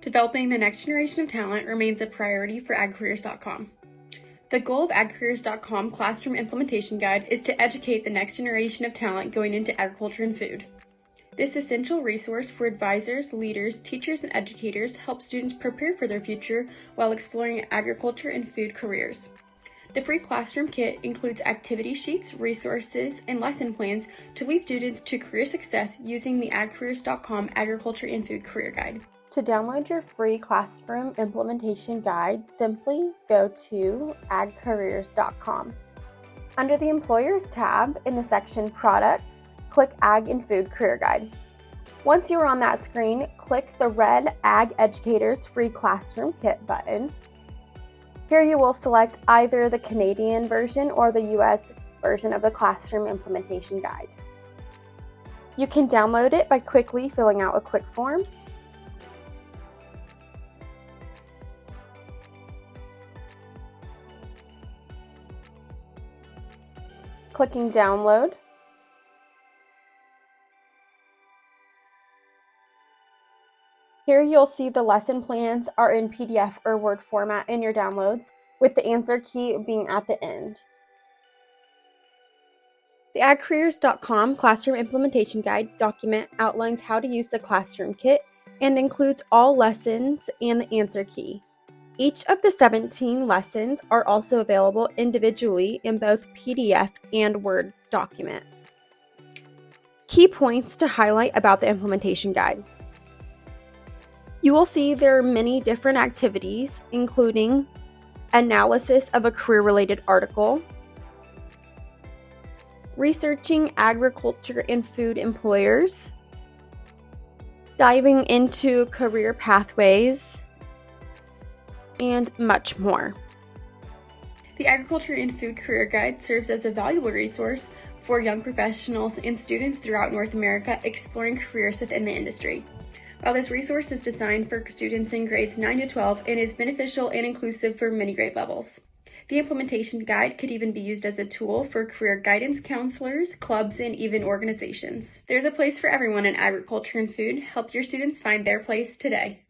Developing the next generation of talent remains a priority for agcareers.com. The goal of agcareers.com Classroom Implementation Guide is to educate the next generation of talent going into agriculture and food. This essential resource for advisors, leaders, teachers, and educators helps students prepare for their future while exploring agriculture and food careers. The free classroom kit includes activity sheets, resources, and lesson plans to lead students to career success using the agcareers.com Agriculture and Food Career Guide. To download your free classroom implementation guide, simply go to agcareers.com. Under the Employers tab in the section Products, click Ag and Food Career Guide. Once you are on that screen, click the red Ag Educators Free Classroom Kit button. Here you will select either the Canadian version or the US version of the Classroom Implementation Guide. You can download it by quickly filling out a quick form. Clicking Download. Here you'll see the lesson plans are in PDF or Word format in your downloads, with the answer key being at the end. The agcareers.com Classroom Implementation Guide document outlines how to use the classroom kit and includes all lessons and the answer key. Each of the 17 lessons are also available individually in both PDF and Word document. Key points to highlight about the implementation guide. You will see there are many different activities, including analysis of a career-related article, researching agriculture and food employers, diving into career pathways, and much more. The Agriculture and Food Career Guide serves as a valuable resource for young professionals and students throughout North America exploring careers within the industry. While this resource is designed for students in grades 9 to 12, it is beneficial and inclusive for many grade levels. The implementation guide could even be used as a tool for career guidance counselors, clubs, and even organizations. There's a place for everyone in agriculture and food. Help your students find their place today.